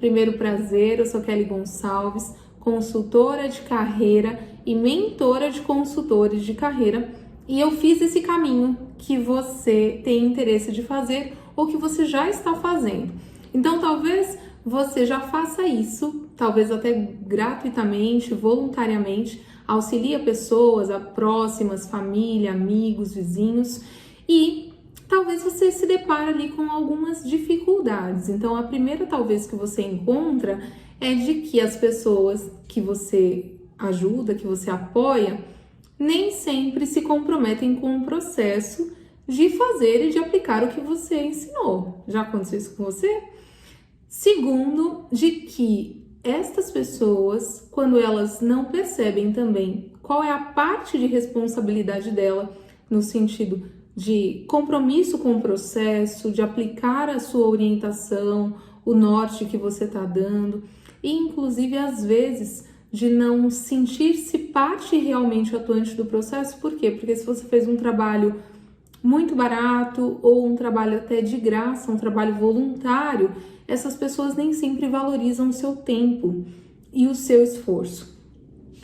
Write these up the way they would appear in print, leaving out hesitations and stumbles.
Primeiro prazer, eu sou Kelly Gonçalves, consultora de carreira e mentora de consultores de carreira, e eu fiz esse caminho que você tem interesse de fazer ou que você já está fazendo. Então, talvez você já faça isso, talvez até gratuitamente, voluntariamente, auxilia pessoas, a próximas, família, amigos, vizinhos, e talvez você se depare ali com algumas dificuldades. Então, a primeira talvez que você encontra é de que as pessoas que você ajuda, que você apoia, nem sempre se comprometem com o processo de fazer e de aplicar o que você ensinou. Já aconteceu isso com você? Segundo, de que estas pessoas, quando elas não percebem também qual é a parte de responsabilidade dela, no sentido de compromisso com o processo, de aplicar a sua orientação, o norte que você está dando, e inclusive às vezes de não sentir-se parte realmente atuante do processo. Por quê? Porque se você fez um trabalho muito barato ou um trabalho até de graça, um trabalho voluntário, essas pessoas nem sempre valorizam o seu tempo e o seu esforço.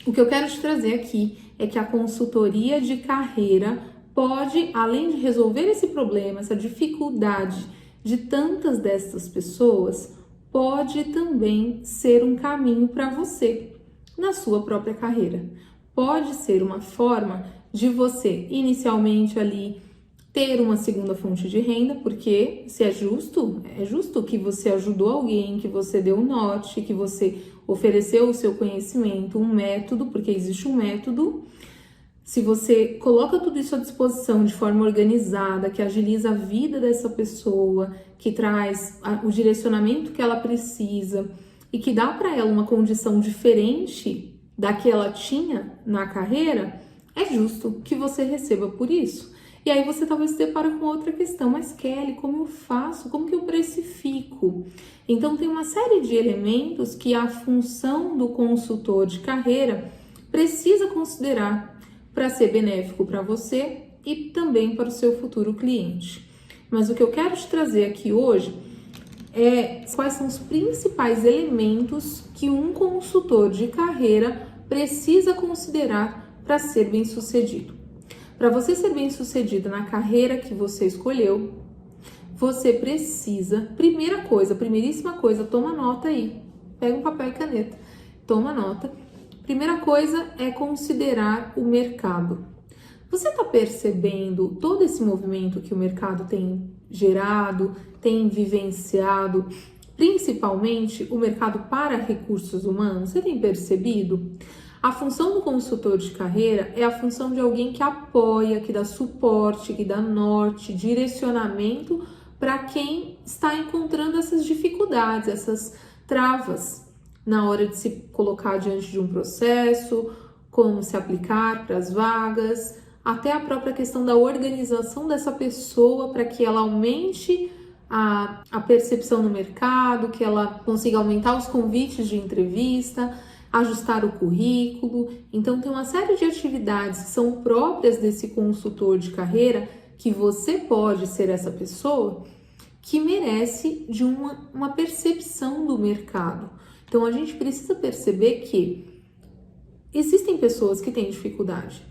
O que eu quero te trazer aqui é que a consultoria de carreira pode, além de resolver esse problema, essa dificuldade de tantas dessas pessoas, pode também ser um caminho para você na sua própria carreira. Pode ser uma forma de você, inicialmente ali, ter uma segunda fonte de renda, porque se é justo que você ajudou alguém, que você deu um norte, que você ofereceu o seu conhecimento, um método, porque existe um método. Se você coloca tudo isso à disposição de forma organizada, que agiliza a vida dessa pessoa, que traz o direcionamento que ela precisa e que dá para ela uma condição diferente da que ela tinha na carreira, é justo que você receba por isso. E aí você talvez se depara com outra questão, mas Kelly, como eu faço? Como que eu precifico? Então tem uma série de elementos que a função do consultor de carreira precisa considerar para ser benéfico para você e também para o seu futuro cliente. Mas o que eu quero te trazer aqui hoje é quais são os principais elementos que um consultor de carreira precisa considerar para ser bem-sucedido. Para você ser bem-sucedido na carreira que você escolheu, você precisa, primeiríssima coisa, toma nota aí, pega um papel e caneta, toma nota. Primeira coisa é considerar o mercado. Você está percebendo todo esse movimento que o mercado tem gerado, tem vivenciado, principalmente o mercado para recursos humanos? Você tem percebido? A função do consultor de carreira é a função de alguém que apoia, que dá suporte, que dá norte, direcionamento para quem está encontrando essas dificuldades, essas travas na hora de se colocar diante de um processo, como se aplicar para as vagas, até a própria questão da organização dessa pessoa para que ela aumente a percepção no mercado, que ela consiga aumentar os convites de entrevista, ajustar o currículo. Então tem uma série de atividades que são próprias desse consultor de carreira, que você pode ser essa pessoa, que merece de uma percepção do mercado. Então a gente precisa perceber que existem pessoas que têm dificuldade,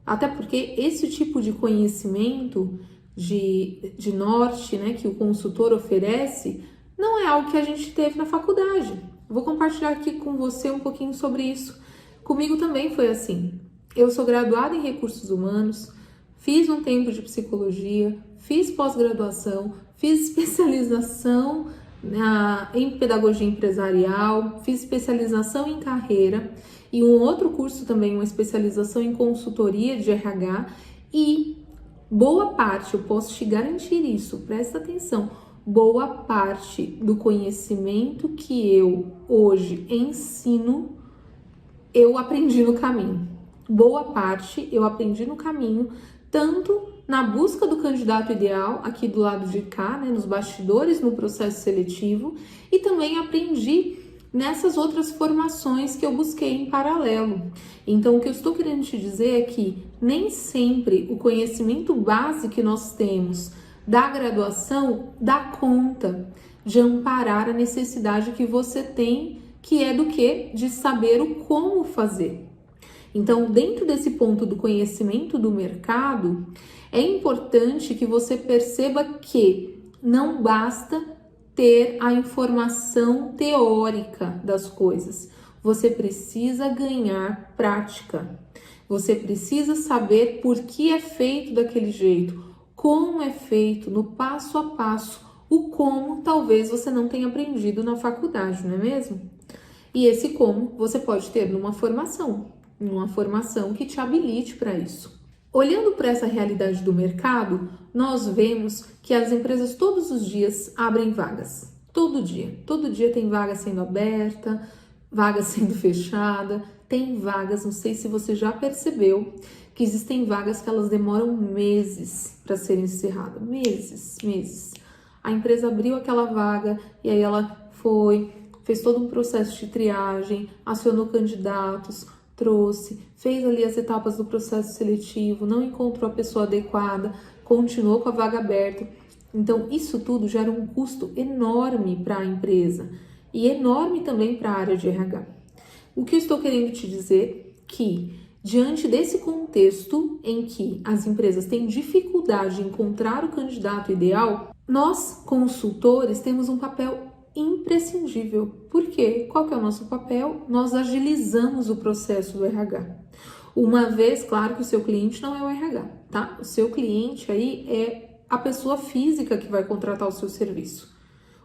até porque esse tipo de conhecimento de norte, né, que o consultor oferece, não é algo que a gente teve na faculdade. Vou compartilhar aqui com você um pouquinho sobre isso. Comigo também foi assim. Eu sou graduada em recursos humanos, fiz um tempo de psicologia, fiz pós-graduação, fiz especialização em pedagogia empresarial, fiz especialização em carreira e um outro curso também, uma especialização em consultoria de RH, e boa parte, eu posso te garantir isso, presta atenção, boa parte do conhecimento que eu hoje ensino, eu aprendi no caminho. Boa parte eu aprendi no caminho, tanto na busca do candidato ideal, aqui do lado de cá, né, nos bastidores, no processo seletivo, e também aprendi nessas outras formações que eu busquei em paralelo. Então, o que eu estou querendo te dizer é que nem sempre o conhecimento base que nós temos da graduação dá conta de amparar a necessidade que você tem, que é do quê? De saber o como fazer. Então, dentro desse ponto do conhecimento do mercado, é importante que você perceba que não basta ter a informação teórica das coisas. Você precisa ganhar prática. Você precisa saber por que é feito daquele jeito, como é feito, no passo a passo, o como talvez você não tenha aprendido na faculdade, não é mesmo? E esse como você pode ter numa formação que te habilite para isso. Olhando para essa realidade do mercado, nós vemos que as empresas todos os dias abrem vagas. Todo dia tem vaga sendo aberta, vaga sendo fechada, tem vagas, não sei se você já percebeu, que existem vagas que elas demoram meses para serem encerradas, meses. A empresa abriu aquela vaga e aí ela fez todo um processo de triagem, acionou candidatos, fez ali as etapas do processo seletivo, não encontrou a pessoa adequada, continuou com a vaga aberta. Então, isso tudo gera um custo enorme para a empresa e enorme também para a área de RH. O que eu estou querendo te dizer é que, diante desse contexto em que as empresas têm dificuldade em encontrar o candidato ideal, nós, consultores, temos um papel imprescindível. Por quê? Qual que é o nosso papel? Nós agilizamos o processo do RH. Uma vez, claro que o seu cliente não é o RH, tá? O seu cliente aí é a pessoa física que vai contratar o seu serviço.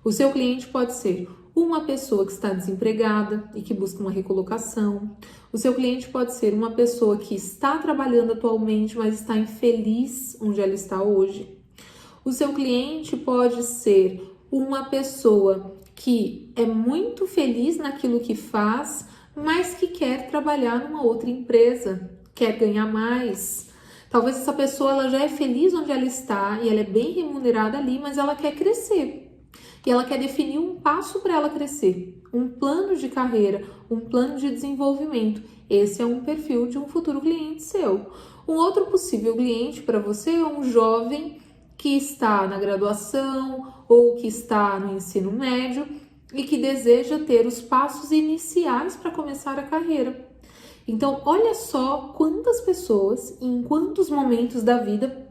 O seu cliente pode ser uma pessoa que está desempregada e que busca uma recolocação. O seu cliente pode ser uma pessoa que está trabalhando atualmente, mas está infeliz onde ela está hoje. O seu cliente pode ser uma pessoa que é muito feliz naquilo que faz, mas que quer trabalhar numa outra empresa, quer ganhar mais. Talvez essa pessoa ela já é feliz onde ela está e ela é bem remunerada ali, mas ela quer crescer. E ela quer definir um passo para ela crescer, um plano de carreira, um plano de desenvolvimento. Esse é um perfil de um futuro cliente seu. Um outro possível cliente para você é um jovem que está na graduação ou que está no ensino médio e que deseja ter os passos iniciais para começar a carreira. Então, olha só quantas pessoas, em quantos momentos da vida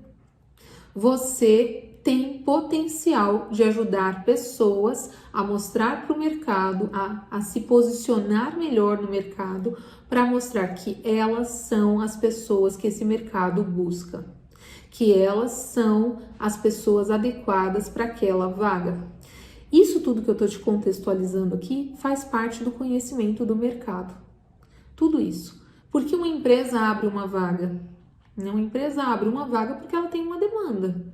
você tem potencial de ajudar pessoas a mostrar para o mercado, a se posicionar melhor no mercado, para mostrar que elas são as pessoas que esse mercado busca, que elas são as pessoas adequadas para aquela vaga. Isso tudo que eu estou te contextualizando aqui faz parte do conhecimento do mercado. Tudo isso. Por que uma empresa abre uma vaga? Uma empresa abre uma vaga porque ela tem uma demanda,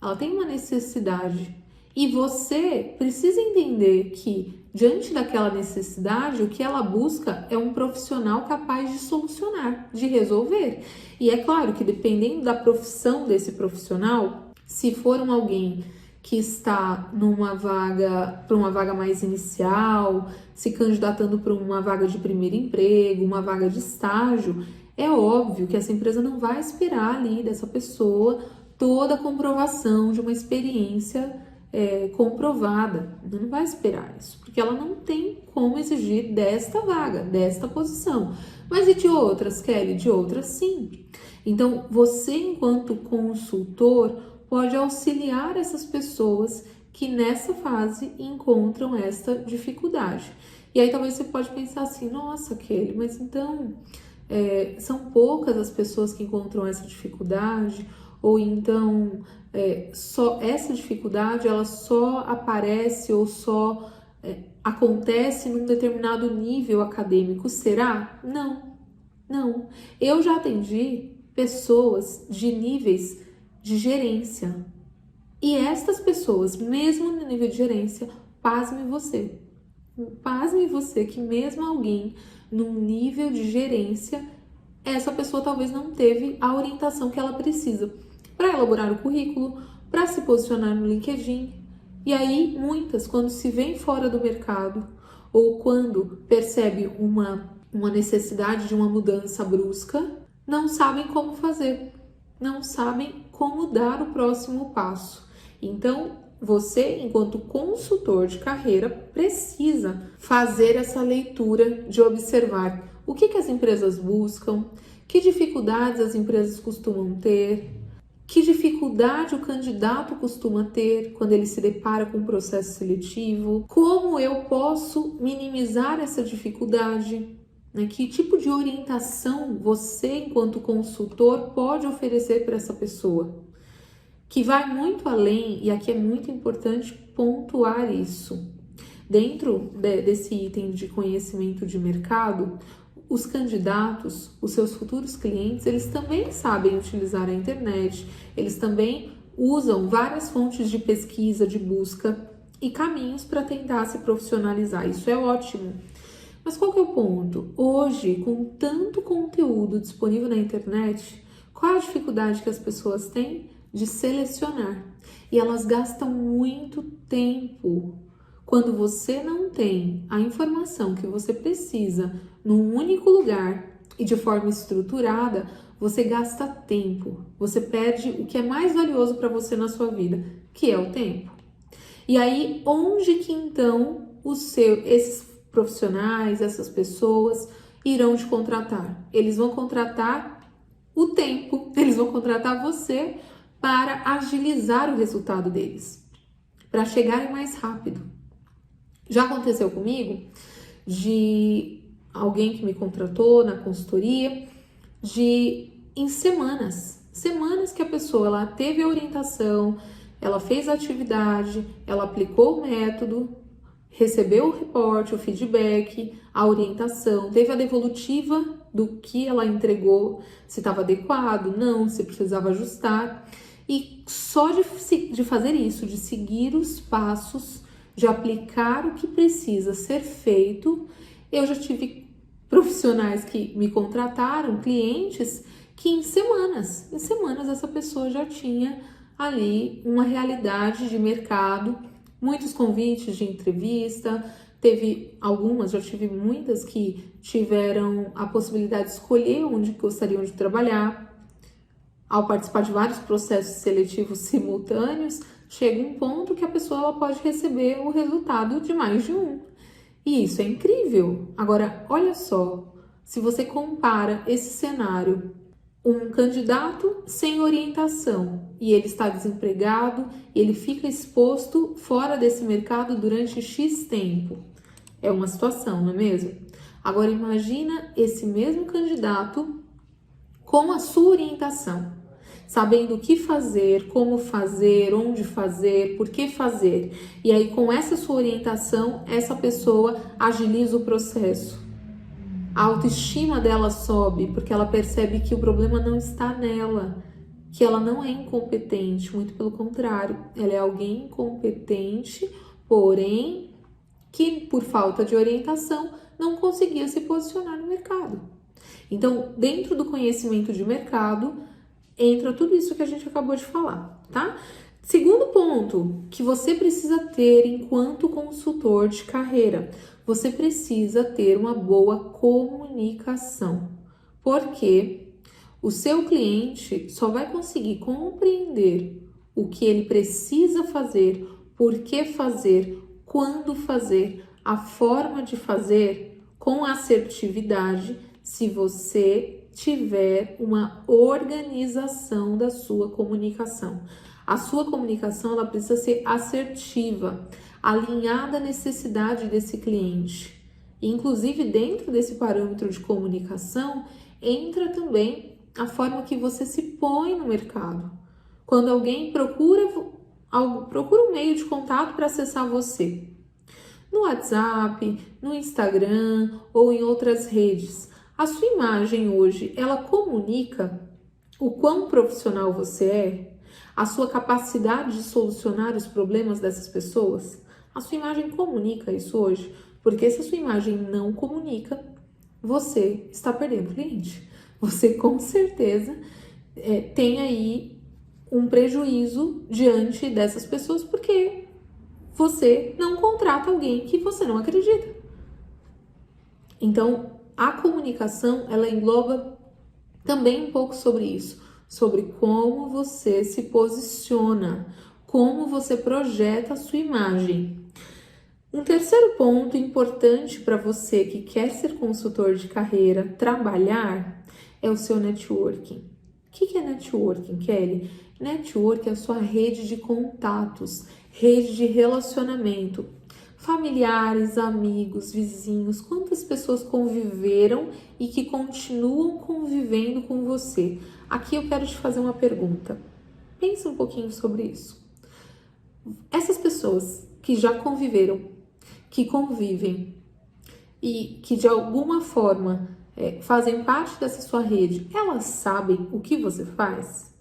ela tem uma necessidade. E você precisa entender que, diante daquela necessidade, o que ela busca é um profissional capaz de solucionar, de resolver. E é claro que, dependendo da profissão desse profissional, se for alguém que está para uma vaga mais inicial, se candidatando para uma vaga de primeiro emprego, uma vaga de estágio, é óbvio que essa empresa não vai esperar ali dessa pessoa toda a comprovação de uma experiência comprovada. Não vai esperar isso, porque ela não tem como exigir desta vaga, desta posição. Mas e de outras, Kelly? De outras, sim. Então, você, enquanto consultor, pode auxiliar essas pessoas que nessa fase encontram esta dificuldade. E aí talvez você pode pensar assim, nossa, Kelly, mas então são poucas as pessoas que encontram essa dificuldade, ou então só essa dificuldade ela só aparece ou só acontece num determinado nível acadêmico. Será? Não. Eu já atendi pessoas de níveis de gerência. E estas pessoas, mesmo no nível de gerência, pasme você que mesmo alguém num nível de gerência, essa pessoa talvez não teve a orientação que ela precisa para elaborar o currículo, para se posicionar no LinkedIn. E aí, muitas, quando se vêem fora do mercado ou quando percebe uma necessidade de uma mudança brusca, não sabem como fazer, não sabem como dar o próximo passo. Então, você, enquanto consultor de carreira, precisa fazer essa leitura de observar o que as empresas buscam, que dificuldades as empresas costumam ter, que dificuldade o candidato costuma ter quando ele se depara com um processo seletivo, como eu posso minimizar essa dificuldade, né? Que tipo de orientação você, enquanto consultor, pode oferecer para essa pessoa, que vai muito além, e aqui é muito importante pontuar isso. Dentro desse item de conhecimento de mercado, os candidatos, os seus futuros clientes, eles também sabem utilizar a internet, eles também usam várias fontes de pesquisa, de busca e caminhos para tentar se profissionalizar. Isso é ótimo. Mas qual que é o ponto? Hoje, com tanto conteúdo disponível na internet, qual a dificuldade que as pessoas têm de selecionar? E elas gastam muito tempo. Quando você não tem a informação que você precisa num único lugar e de forma estruturada, você gasta tempo, você perde o que é mais valioso para você na sua vida, que é o tempo. E aí, onde que então esses profissionais, essas pessoas irão te contratar? Eles vão contratar o tempo, eles vão contratar você para agilizar o resultado deles, para chegarem mais rápido. Já aconteceu comigo de alguém que me contratou na consultoria, em semanas que a pessoa ela teve a orientação, ela fez a atividade, ela aplicou o método, recebeu o reporte, o feedback, a orientação, teve a devolutiva do que ela entregou, se estava adequado, não, se precisava ajustar. E só de fazer isso, de seguir os passos, de aplicar o que precisa ser feito, eu já tive profissionais que me contrataram, clientes, que em semanas essa pessoa já tinha ali uma realidade de mercado, muitos convites de entrevista, já tive muitas que tiveram a possibilidade de escolher onde gostariam de trabalhar. Ao participar de vários processos seletivos simultâneos, chega um ponto que a pessoa ela pode receber o resultado de mais de um. E isso é incrível. Agora, olha só, se você compara esse cenário, um candidato sem orientação e ele está desempregado, ele fica exposto fora desse mercado durante X tempo. É uma situação, não é mesmo? Agora, imagina esse mesmo candidato com a sua orientação, sabendo o que fazer, como fazer, onde fazer, por que fazer. E aí, com essa sua orientação, essa pessoa agiliza o processo. A autoestima dela sobe, porque ela percebe que o problema não está nela, que ela não é incompetente, muito pelo contrário, ela é alguém incompetente, porém, que por falta de orientação, não conseguia se posicionar no mercado. Então, dentro do conhecimento de mercado, entra tudo isso que a gente acabou de falar, tá? Segundo ponto que você precisa ter enquanto consultor de carreira, você precisa ter uma boa comunicação, porque o seu cliente só vai conseguir compreender o que ele precisa fazer, por que fazer, quando fazer, a forma de fazer com assertividade, se você tiver uma organização da sua comunicação. A sua comunicação ela precisa ser assertiva, alinhada à necessidade desse cliente. Inclusive, dentro desse parâmetro de comunicação, entra também a forma que você se põe no mercado. Quando alguém procura um meio de contato para acessar você, no WhatsApp, no Instagram ou em outras redes, a sua imagem hoje, ela comunica o quão profissional você é? A sua capacidade de solucionar os problemas dessas pessoas? A sua imagem comunica isso hoje? Porque se a sua imagem não comunica, você está perdendo cliente. Você com certeza tem aí um prejuízo diante dessas pessoas porque você não contrata alguém que você não acredita. Então, a comunicação, ela engloba também um pouco sobre isso, sobre como você se posiciona, como você projeta a sua imagem. Um terceiro ponto importante para você que quer ser consultor de carreira, trabalhar, é o seu networking. O que é networking, Kelly? Networking é a sua rede de contatos, rede de relacionamento. Familiares, amigos, vizinhos, quantas pessoas conviveram e que continuam convivendo com você? Aqui eu quero te fazer uma pergunta. Pensa um pouquinho sobre isso. Essas pessoas que já conviveram, que convivem e que de alguma forma fazem parte dessa sua rede, elas sabem o que você faz?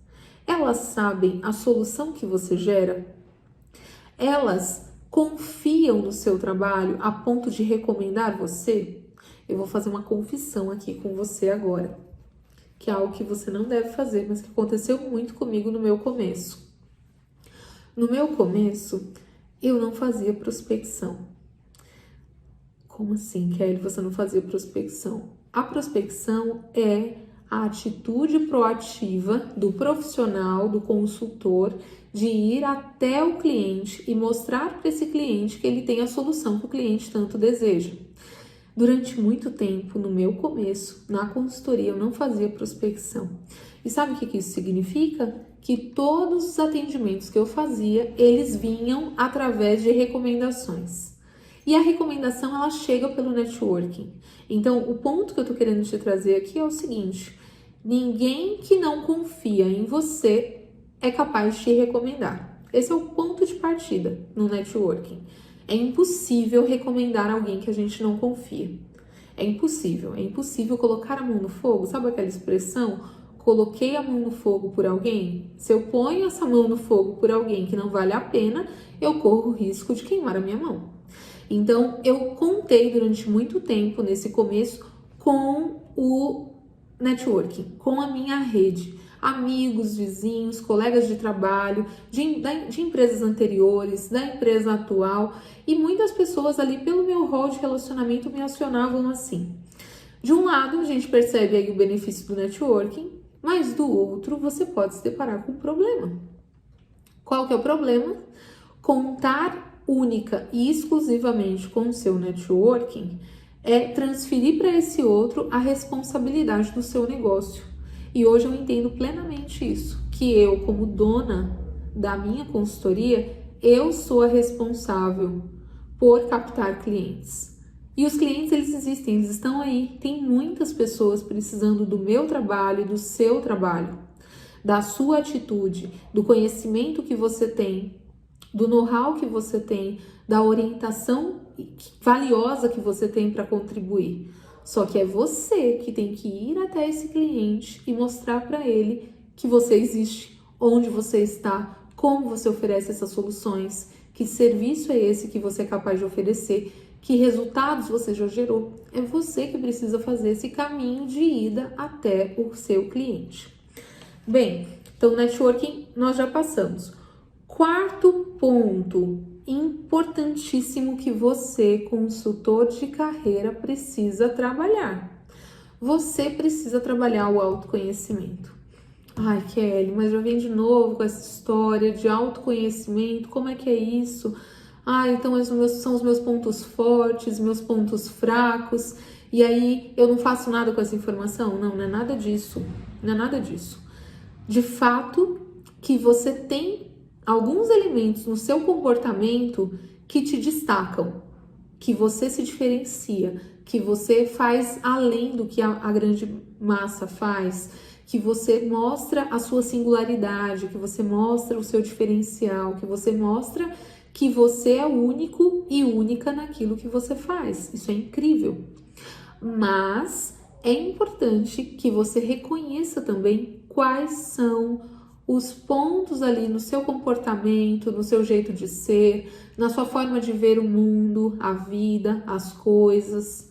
Elas sabem a solução que você gera? Elas confiam no seu trabalho a ponto de recomendar você? Eu vou fazer uma confissão aqui com você agora, que é algo que você não deve fazer, mas que aconteceu muito comigo no meu começo. No meu começo, eu não fazia prospecção. Como assim, Kelly, você não fazia prospecção? A prospecção é a atitude proativa do profissional, do consultor, de ir até o cliente e mostrar para esse cliente que ele tem a solução que o cliente tanto deseja. Durante muito tempo, no meu começo, na consultoria, eu não fazia prospecção. E sabe o que isso significa? Que todos os atendimentos que eu fazia, eles vinham através de recomendações. E a recomendação, ela chega pelo networking. Então, o ponto que eu tô querendo te trazer aqui é o seguinte: ninguém que não confia em você é capaz de te recomendar. Esse é o ponto de partida no networking. É impossível recomendar alguém que a gente não confia. É impossível colocar a mão no fogo. Sabe aquela expressão? Coloquei a mão no fogo por alguém? Se eu ponho essa mão no fogo por alguém que não vale a pena, eu corro o risco de queimar a minha mão. Então, eu contei durante muito tempo, nesse começo, com o networking, com a minha rede. Amigos, vizinhos, colegas de trabalho, de empresas anteriores, da empresa atual. E muitas pessoas ali, pelo meu rol de relacionamento, me acionavam assim. De um lado, a gente percebe aí o benefício do networking, mas do outro, você pode se deparar com um problema. Qual que é o problema? Contar única e exclusivamente com o seu networking é transferir para esse outro a responsabilidade do seu negócio. E hoje eu entendo plenamente isso, que eu, como dona da minha consultoria, eu sou a responsável por captar clientes. E os clientes, eles existem, eles estão aí. Tem muitas pessoas precisando do meu trabalho, do seu trabalho, da sua atitude, do conhecimento que você tem, do know-how que você tem, da orientação valiosa que você tem para contribuir. Só que é você que tem que ir até esse cliente e mostrar para ele que você existe, onde você está, como você oferece essas soluções, que serviço é esse que você é capaz de oferecer, que resultados você já gerou. É você que precisa fazer esse caminho de ida até o seu cliente. Bem, então networking nós já passamos. Quarto ponto importantíssimo que você, consultor de carreira, precisa trabalhar. Você precisa trabalhar o autoconhecimento. Ai, Kelly, mas já vem de novo com essa história de autoconhecimento, como é que é isso? Então são os meus pontos fortes, meus pontos fracos, e aí eu não faço nada com essa informação? Não, não é nada disso, não é nada disso. De fato, que você tem alguns elementos no seu comportamento que te destacam, que você se diferencia, que você faz além do que a grande massa faz, que você mostra a sua singularidade, que você mostra o seu diferencial, que você mostra que você é único e única naquilo que você faz. Isso é incrível. Mas é importante que você reconheça também quais são os pontos ali no seu comportamento, no seu jeito de ser, na sua forma de ver o mundo, a vida, as coisas,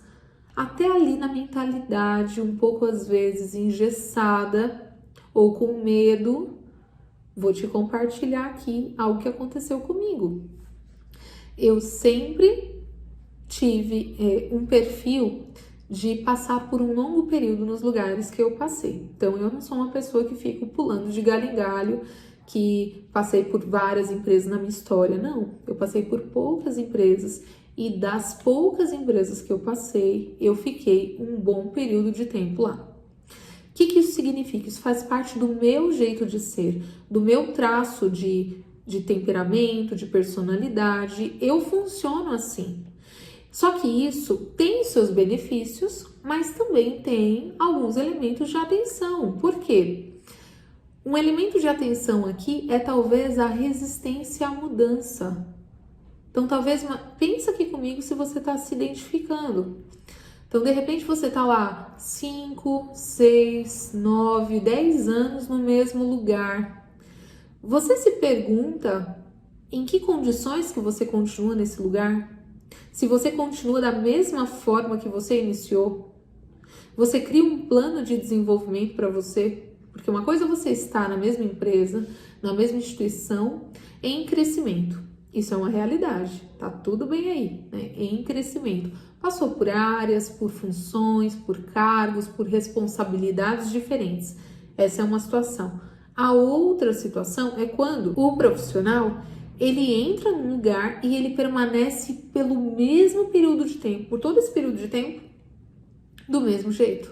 até ali na mentalidade, um pouco às vezes engessada ou com medo. Vou te compartilhar aqui algo que aconteceu comigo. Eu sempre tive um perfil de passar por um longo período nos lugares que eu passei. Então, eu não sou uma pessoa que fica pulando de galho em galho, que passei por várias empresas na minha história. Não, eu passei por poucas empresas e das poucas empresas que eu passei, eu fiquei um bom período de tempo lá. O que isso significa? Isso faz parte do meu jeito de ser, do meu traço de temperamento, de personalidade. Eu funciono assim. Só que isso tem seus benefícios, mas também tem alguns elementos de atenção. Por quê? Um elemento de atenção aqui é talvez a resistência à mudança. Então, talvez, pensa aqui comigo se você está se identificando. Então, de repente, você está lá 5, 6, 9, 10 anos no mesmo lugar. Você se pergunta em que condições que você continua nesse lugar? Se você continua da mesma forma que você iniciou? Você cria um plano de desenvolvimento para você? Porque uma coisa é você estar na mesma empresa, na mesma instituição, em crescimento. Isso é uma realidade, tá tudo bem aí, né? Em crescimento. Passou por áreas, por funções, por cargos, por responsabilidades diferentes. Essa é uma situação. A outra situação é quando o profissional, ele entra num lugar e ele permanece pelo mesmo período de tempo, por todo esse período de tempo, do mesmo jeito,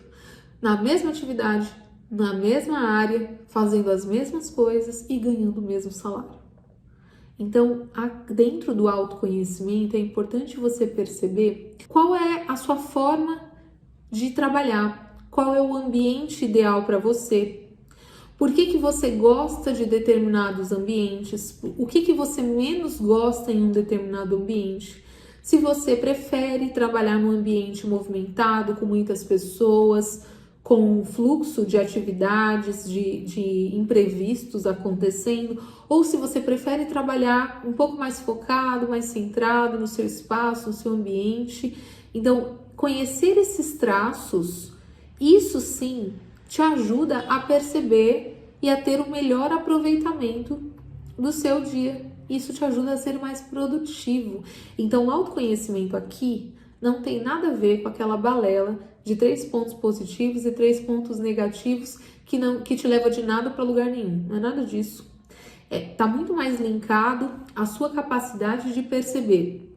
na mesma atividade, na mesma área, fazendo as mesmas coisas e ganhando o mesmo salário. Então, dentro do autoconhecimento, é importante você perceber qual é a sua forma de trabalhar, qual é o ambiente ideal para você. Por que você gosta de determinados ambientes? O que você menos gosta em um determinado ambiente? Se você prefere trabalhar num ambiente movimentado, com muitas pessoas, com fluxo de atividades, de imprevistos acontecendo, ou se você prefere trabalhar um pouco mais focado, mais centrado no seu espaço, no seu ambiente. Então, conhecer esses traços, isso sim te ajuda a perceber e a ter um melhor aproveitamento do seu dia. Isso te ajuda a ser mais produtivo. Então, o autoconhecimento aqui não tem nada a ver com aquela balela de 3 pontos positivos e 3 pontos negativos que te leva de nada para lugar nenhum. Não é nada disso. Tá muito mais linkado à sua capacidade de perceber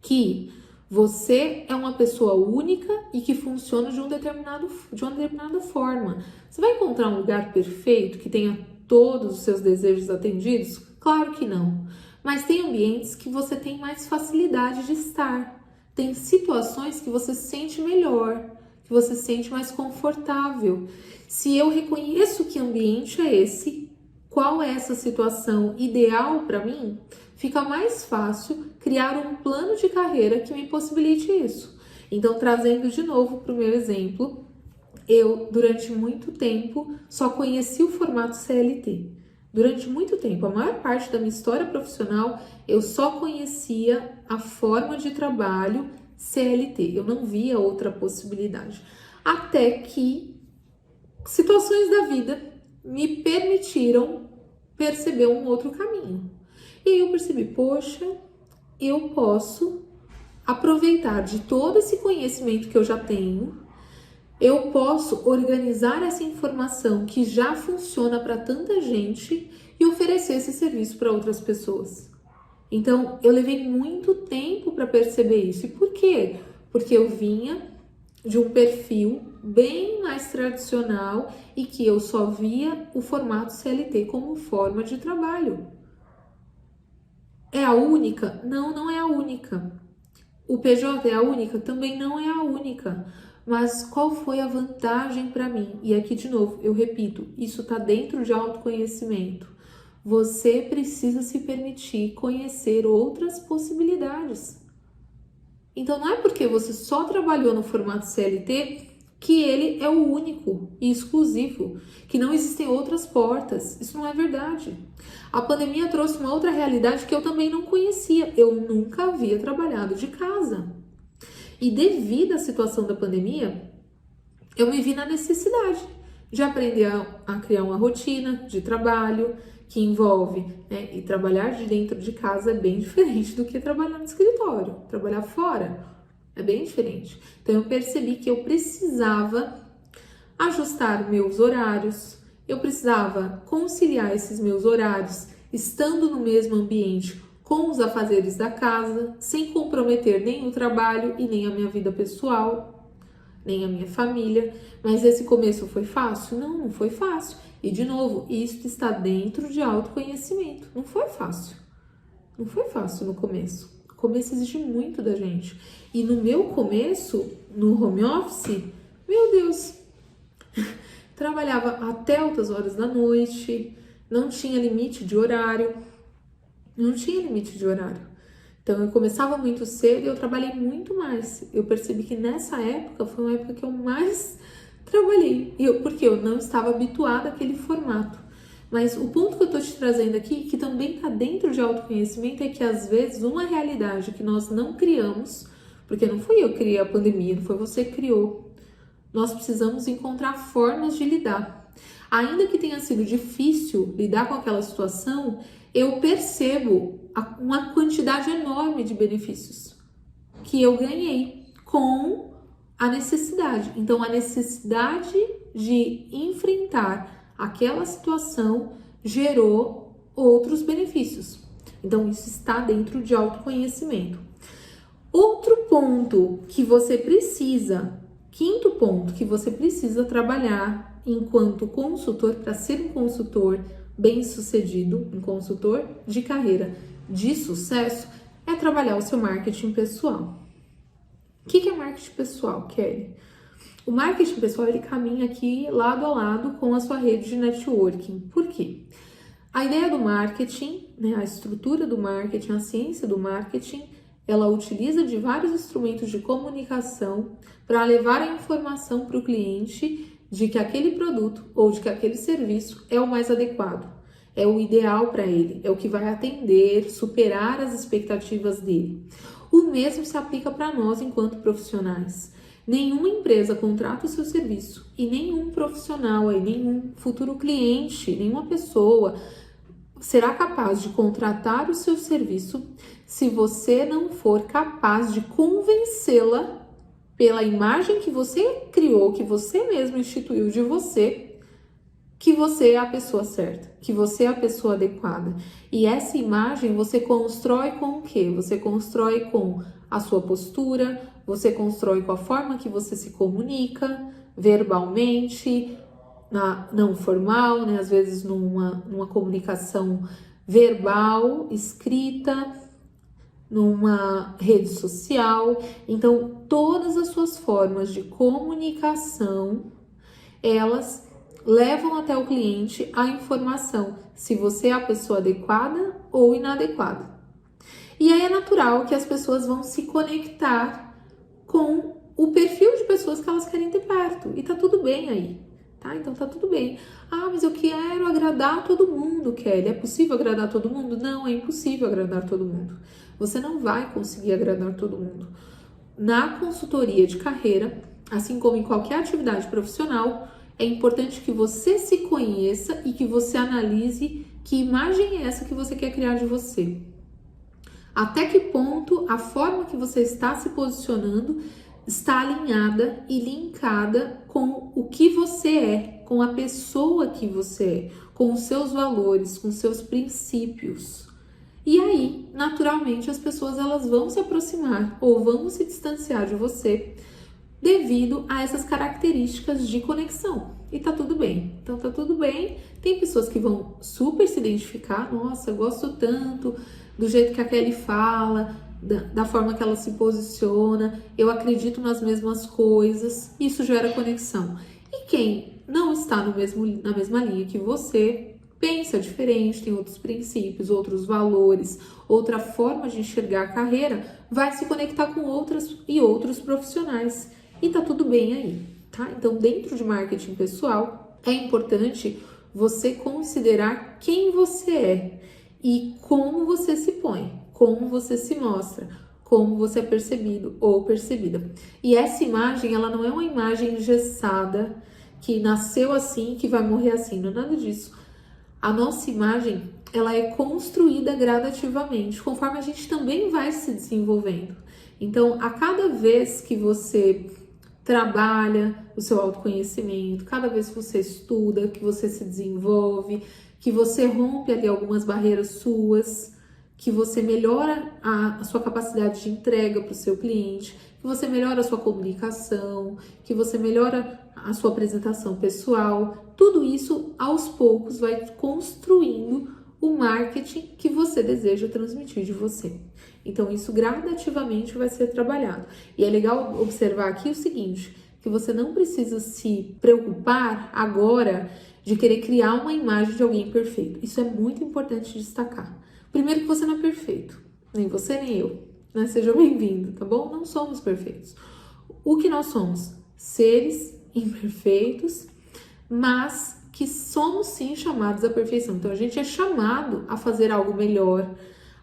que você é uma pessoa única e que funciona de uma determinada forma. Você vai encontrar um lugar perfeito que tenha todos os seus desejos atendidos? Claro que não. Mas tem ambientes que você tem mais facilidade de estar. Tem situações que você se sente melhor, que você se sente mais confortável. Se eu reconheço que ambiente é esse, qual é essa situação ideal para mim, fica mais fácil criar um plano de carreira que me possibilite isso. Então, trazendo de novo para o meu exemplo, eu, durante muito tempo, só conheci o formato CLT. Durante muito tempo, a maior parte da minha história profissional, eu só conhecia a forma de trabalho CLT. Eu não via outra possibilidade. Até que situações da vida me permitiram perceber um outro caminho. E aí eu percebi, poxa, eu posso aproveitar de todo esse conhecimento que eu já tenho, eu posso organizar essa informação que já funciona para tanta gente e oferecer esse serviço para outras pessoas. Então, eu levei muito tempo para perceber isso. E por quê? Porque eu vinha de um perfil bem mais tradicional e que eu só via o formato CLT como forma de trabalho. É a única? Não, não é a única. O PJ é a única? Também não é a única. Mas qual foi a vantagem para mim? E aqui, de novo, eu repito, isso está dentro de autoconhecimento. Você precisa se permitir conhecer outras possibilidades. Então, não é porque você só trabalhou no formato CLT que ele é o único e exclusivo, que não existem outras portas. Isso não é verdade. A pandemia trouxe uma outra realidade que eu também não conhecia. Eu nunca havia trabalhado de casa. E devido à situação da pandemia, eu me vi na necessidade de aprender a criar uma rotina de trabalho que envolve, né? E trabalhar de dentro de casa é bem diferente do que trabalhar no escritório. Trabalhar fora é bem diferente. Então eu percebi que eu precisava ajustar meus horários, eu precisava conciliar esses meus horários, estando no mesmo ambiente com os afazeres da casa, sem comprometer nem o trabalho e nem a minha vida pessoal, nem a minha família. Mas esse começo foi fácil? Não, não foi fácil. E de novo, isso está dentro de autoconhecimento. Não foi fácil. Não foi fácil no começo. O começo exige muito da gente. E no meu começo, no home office, meu Deus, trabalhava até altas horas da noite, não tinha limite de horário. Não tinha limite de horário. Então eu começava muito cedo e eu trabalhei muito mais. Eu percebi que nessa época foi uma época que eu mais trabalhei. Porque eu não estava habituada àquele formato. Mas o ponto que eu tô te trazendo aqui, que também tá dentro de autoconhecimento, é que às vezes uma realidade que nós não criamos, porque não fui eu que criei a pandemia, não foi você que criou. Nós precisamos encontrar formas de lidar. Ainda que tenha sido difícil lidar com aquela situação, eu percebo uma quantidade enorme de benefícios que eu ganhei com a necessidade. Então, a necessidade de enfrentar aquela situação gerou outros benefícios. Então, isso está dentro de autoconhecimento. Outro ponto que você precisa, quinto ponto que você precisa trabalhar enquanto consultor, para ser um consultor bem-sucedido, um consultor de carreira de sucesso, é trabalhar o seu marketing pessoal. O que é marketing pessoal, Kelly? O marketing pessoal, ele caminha aqui lado a lado com a sua rede de networking. Por quê? A ideia do marketing, né, a estrutura do marketing, a ciência do marketing, ela utiliza de vários instrumentos de comunicação para levar a informação para o cliente de que aquele produto ou de que aquele serviço é o mais adequado, é o ideal para ele, é o que vai atender, superar as expectativas dele. O mesmo se aplica para nós enquanto profissionais. Nenhuma empresa contrata o seu serviço e nenhum profissional, nenhum futuro cliente, nenhuma pessoa será capaz de contratar o seu serviço se você não for capaz de convencê-la pela imagem que você criou, que você mesmo instituiu de você, que você é a pessoa certa, que você é a pessoa adequada. E essa imagem você constrói com o quê? Você constrói com a sua postura, você constrói com a forma que você se comunica, verbalmente, não formal, né? Às vezes numa comunicação verbal, escrita, numa rede social. Então, todas as suas formas de comunicação, elas levam até o cliente a informação se você é a pessoa adequada ou inadequada. E aí é natural que as pessoas vão se conectar com o perfil de pessoas que elas querem ter perto. E tá tudo bem aí, tá? Então tá tudo bem. Ah, mas eu quero agradar todo mundo, Kelly. É possível agradar todo mundo? Não, é impossível agradar todo mundo. Você não vai conseguir agradar todo mundo. Na consultoria de carreira, assim como em qualquer atividade profissional, é importante que você se conheça e que você analise que imagem é essa que você quer criar de você. Até que ponto a forma que você está se posicionando está alinhada e linkada com o que você é, com a pessoa que você é, com os seus valores, com os seus princípios. E aí, naturalmente, as pessoas elas vão se aproximar ou vão se distanciar de você devido a essas características de conexão. E tá tudo bem. Então tá tudo bem. Tem pessoas que vão super se identificar. Nossa, eu gosto tanto do jeito que a Kelly fala, da forma que ela se posiciona. Eu acredito nas mesmas coisas. Isso gera conexão. E quem não está na mesma linha que você, pensa diferente, tem outros princípios, outros valores, outra forma de enxergar a carreira, vai se conectar com outras e outros profissionais. E tá tudo bem aí, tá? Então, dentro de marketing pessoal, é importante você considerar quem você é e como você se põe, como você se mostra, como você é percebido ou percebida. E essa imagem, ela não é uma imagem engessada, que nasceu assim, que vai morrer assim, não é nada disso. A nossa imagem, ela é construída gradativamente, conforme a gente também vai se desenvolvendo. Então, a cada vez que você trabalha o seu autoconhecimento, cada vez que você estuda, que você se desenvolve, que você rompe ali algumas barreiras suas, que você melhora a sua capacidade de entrega para o seu cliente, que você melhora a sua comunicação, que você melhora a sua apresentação pessoal. Tudo isso, aos poucos, vai construindo o marketing que você deseja transmitir de você. Então, isso gradativamente vai ser trabalhado. E é legal observar aqui o seguinte, que você não precisa se preocupar agora de querer criar uma imagem de alguém perfeito. Isso é muito importante destacar. Primeiro que você não é perfeito, nem você nem eu, né? Seja bem-vindo, tá bom? Não somos perfeitos. O que nós somos? Seres imperfeitos, mas que somos sim chamados à perfeição. Então a gente é chamado a fazer algo melhor,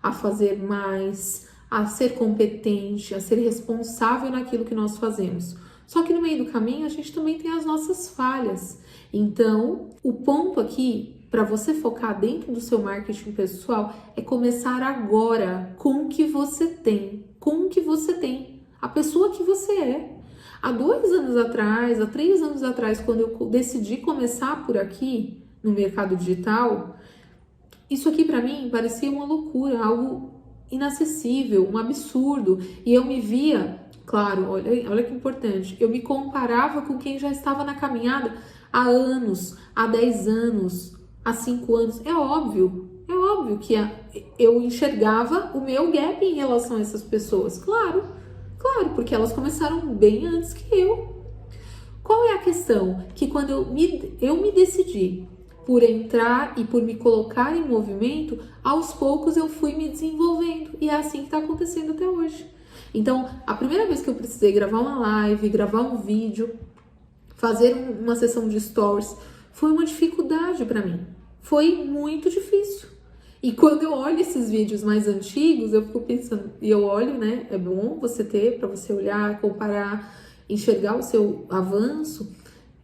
a fazer mais, a ser competente, a ser responsável naquilo que nós fazemos. Só que no meio do caminho a gente também tem as nossas falhas. Então, o ponto aqui para você focar dentro do seu marketing pessoal é começar agora com o que você tem, a pessoa que você é. Há 2 anos atrás, há 3 anos atrás, quando eu decidi começar por aqui no mercado digital, isso aqui para mim parecia uma loucura, algo inacessível, um absurdo. E eu me via, claro, olha que importante, eu me comparava com quem já estava na caminhada há anos, há 10 anos, há 5 anos. É óbvio que eu enxergava o meu gap em relação a essas pessoas. Claro, porque elas começaram bem antes que eu. Qual é a questão? Que quando eu me decidi por entrar e por me colocar em movimento, aos poucos eu fui me desenvolvendo. E é assim que está acontecendo até hoje. Então, a primeira vez que eu precisei gravar uma live, gravar um vídeo, fazer uma sessão de stories, foi uma dificuldade para mim. Foi muito difícil. E quando eu olho esses vídeos mais antigos, eu fico pensando, e eu olho, né? É bom você ter, para você olhar, comparar, enxergar o seu avanço.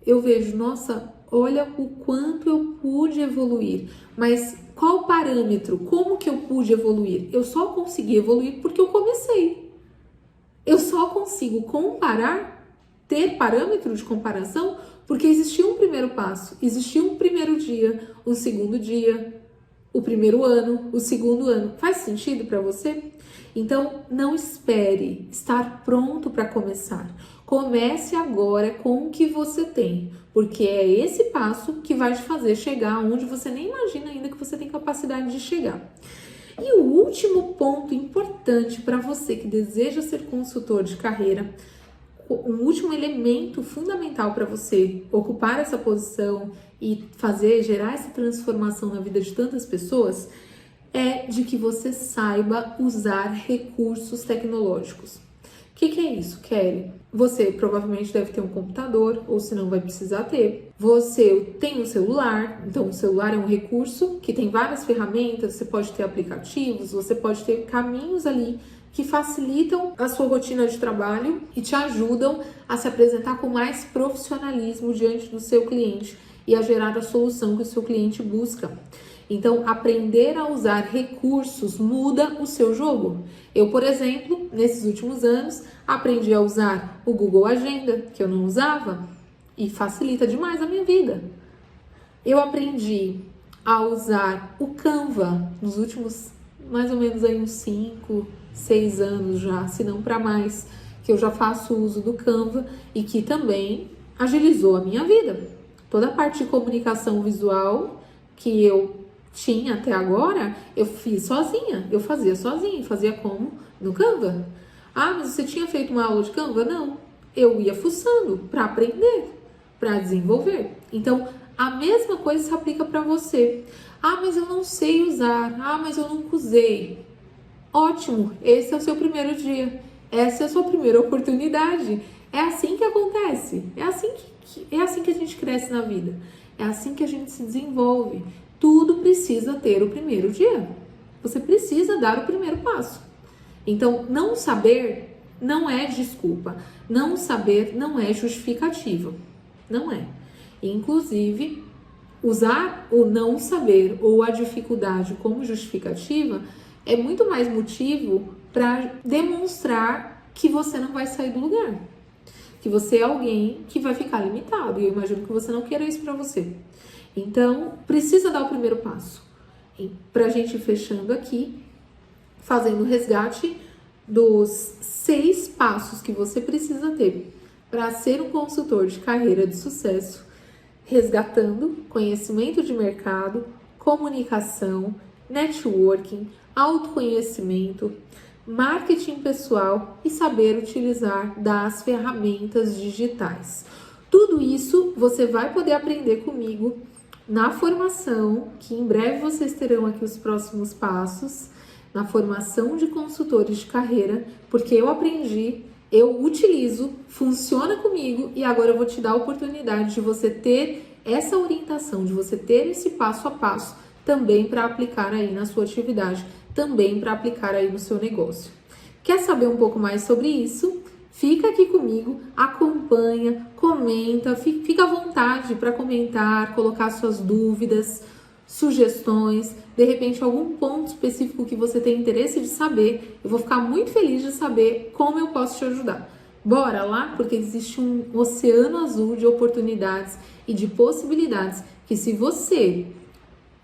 Eu vejo, nossa, olha o quanto eu pude evoluir. Mas qual o parâmetro? Como que eu pude evoluir? Eu só consegui evoluir porque eu comecei. Eu só consigo comparar, ter parâmetro de comparação, porque existia um primeiro passo, existia um primeiro dia, um segundo dia, o primeiro ano, o segundo ano. Faz sentido para você? Então, não espere estar pronto para começar. Comece agora com o que você tem, porque é esse passo que vai te fazer chegar onde você nem imagina ainda que você tem capacidade de chegar. E o último ponto importante para você que deseja ser consultor de carreira, um último elemento fundamental para você ocupar essa posição e gerar essa transformação na vida de tantas pessoas, é de que você saiba usar recursos tecnológicos. O que é isso, Kelly? Você provavelmente deve ter um computador, ou se não vai precisar ter. Você tem um celular, então o celular é um recurso que tem várias ferramentas, você pode ter aplicativos, você pode ter caminhos ali que facilitam a sua rotina de trabalho e te ajudam a se apresentar com mais profissionalismo diante do seu cliente e a gerar a solução que o seu cliente busca. Então, aprender a usar recursos muda o seu jogo. Eu, por exemplo, nesses últimos anos, aprendi a usar o Google Agenda, que eu não usava, e facilita demais a minha vida. Eu aprendi a usar o Canva nos últimos, mais ou menos aí uns 5, 6 anos já, se não para mais, que eu já faço uso do Canva e que também agilizou a minha vida. Toda a parte de comunicação visual que eu tinha até agora, eu fiz sozinha, eu fazia sozinha, fazia como? No Canva. Ah, mas você tinha feito uma aula de Canva? Não, eu ia fuçando para aprender, para desenvolver. Então, a mesma coisa se aplica para você. Ah, mas eu não sei usar, ah, mas eu nunca usei. Ótimo, esse é o seu primeiro dia, essa é a sua primeira oportunidade. É assim que acontece, é assim que a gente cresce na vida, é assim que a gente se desenvolve. Tudo precisa ter o primeiro dia. Você precisa dar o primeiro passo. Então, não saber não é desculpa. Não saber não é justificativa. Não é. Inclusive, usar o não saber ou a dificuldade como justificativa é muito mais motivo para demonstrar que você não vai sair do lugar. que você é alguém que vai ficar limitado, e eu imagino que você não queira isso para você. Então, precisa dar o primeiro passo. E pra gente ir fechando aqui, fazendo o resgate dos 6 passos que você precisa ter para ser um consultor de carreira de sucesso, resgatando conhecimento de mercado, comunicação, networking, autoconhecimento, marketing pessoal e saber utilizar das ferramentas digitais. Tudo isso você vai poder aprender comigo na formação, que em breve vocês terão aqui os próximos passos, na formação de consultores de carreira, porque eu aprendi, eu utilizo, funciona comigo e agora eu vou te dar a oportunidade de você ter essa orientação, de você ter esse passo a passo também para aplicar aí na sua atividade, também para aplicar aí no seu negócio. Quer saber um pouco mais sobre isso? Fica aqui comigo, acompanha, comenta, fica à vontade para comentar, colocar suas dúvidas, sugestões, de repente algum ponto específico que você tem interesse de saber. Eu vou ficar muito feliz de saber como eu posso te ajudar. Bora lá, porque existe um oceano azul de oportunidades e de possibilidades que, se você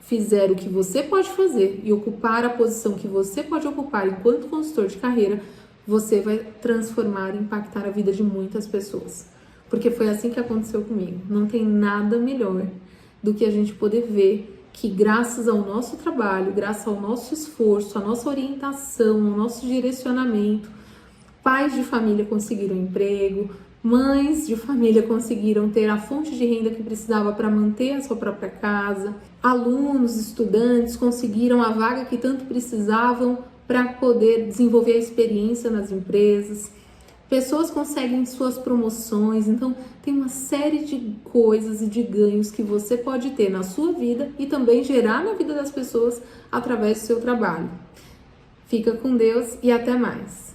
fizer o que você pode fazer e ocupar a posição que você pode ocupar enquanto consultor de carreira, você vai transformar e impactar a vida de muitas pessoas. Porque foi assim que aconteceu comigo. Não tem nada melhor do que a gente poder ver que, graças ao nosso trabalho, graças ao nosso esforço, à nossa orientação, ao nosso direcionamento, pais de família conseguiram emprego, mães de família conseguiram ter a fonte de renda que precisava para manter a sua própria casa, alunos, estudantes conseguiram a vaga que tanto precisavam para poder desenvolver a experiência nas empresas, pessoas conseguem suas promoções. Então tem uma série de coisas e de ganhos que você pode ter na sua vida e também gerar na vida das pessoas através do seu trabalho. Fica com Deus e até mais!